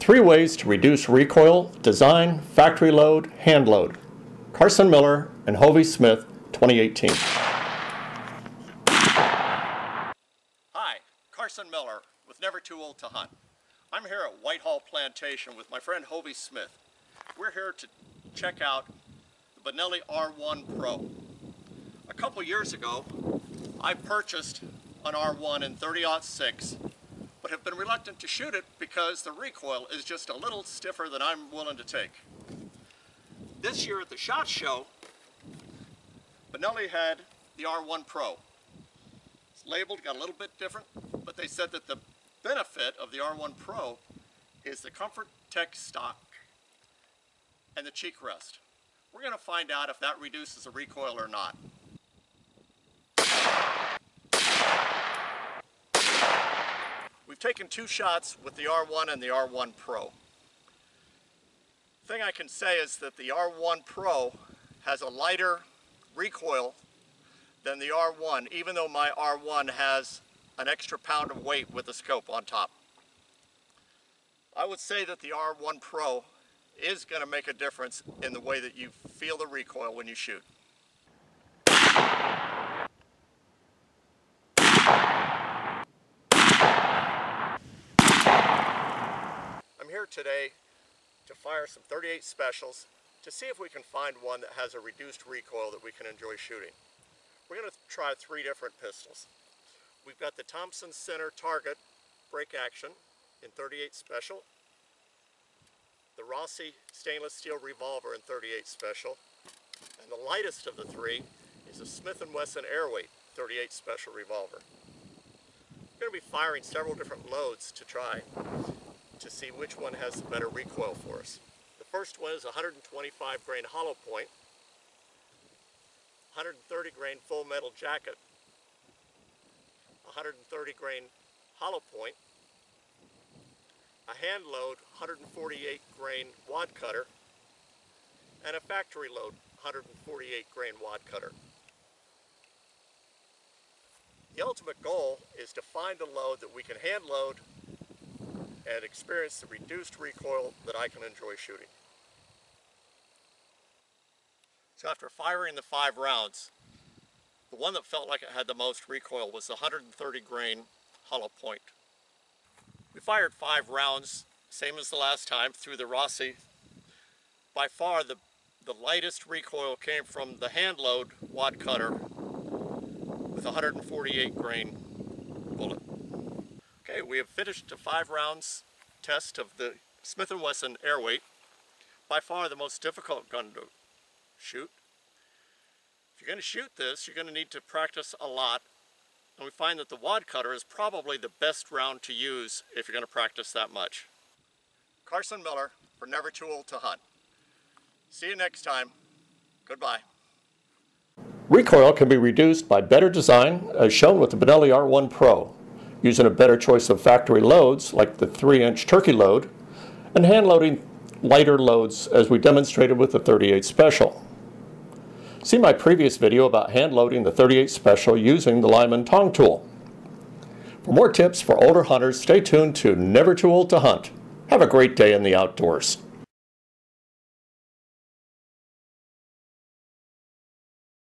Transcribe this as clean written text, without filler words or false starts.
3 ways to reduce recoil: design, factory load, hand load. Carson Miller and Hovey Smith, 2018. Hi, Carson Miller with Never Too Old to Hunt. I'm here at Whitehall Plantation with my friend Hovey Smith. We're here to check out the Benelli R1 Pro. A couple years ago, I purchased an R1 in 30-06, but have been reluctant to shoot it because the recoil is just a little stiffer than I'm willing to take. This year at the SHOT Show, Benelli had the R1 Pro. It's labeled, got a little bit different, but they said that the benefit of the R1 Pro is the Comfort Tech stock and the cheek rest. We're going to find out if that reduces the recoil or not. We've taken 2 shots with the R1 and the R1 Pro. The thing I can say is that the R1 Pro has a lighter recoil than the R1, even though my R1 has an extra pound of weight with the scope on top. I would say that the R1 Pro is going to make a difference in the way that you feel the recoil when you shoot. I'm here today to fire some .38 specials to see if we can find one that has a reduced recoil that we can enjoy shooting. We're going to try 3 different pistols. We've got the Thompson Center Target break action in .38 special, the Rossi stainless steel revolver in .38 special, and the lightest of the 3 is a Smith & Wesson Airweight .38 special revolver. We're going to be firing several different loads to try to see which one has the better recoil for us. The first one is 125 grain hollow point, 130 grain full metal jacket, 130 grain hollow point, a hand load 148 grain wad cutter, and a factory load 148 grain wad cutter. The ultimate goal is to find a load that we can hand load and experience the reduced recoil that I can enjoy shooting. So after firing the 5 rounds, the one that felt like it had the most recoil was the 130 grain hollow point. We fired 5 rounds, same as the last time, through the Rossi. By far the lightest recoil came from the hand load wad cutter with a 148 grain bullet. Okay, we have finished a 5 rounds test of the Smith & Wesson Airweight. By far the most difficult gun to shoot. If you're going to shoot this, you're going to need to practice a lot. And we find that the wad cutter is probably the best round to use if you're going to practice that much. Carson Miller for Never Too Old to Hunt. See you next time. Goodbye. Recoil can be reduced by better design, as shown with the Benelli R1 Pro, using a better choice of factory loads like the 3-inch turkey load, and hand loading lighter loads as we demonstrated with the .38 Special. See my previous video about hand loading the .38 Special using the Lyman Tong tool. For more tips for older hunters, stay tuned to Never Too Old to Hunt. Have a great day in the outdoors.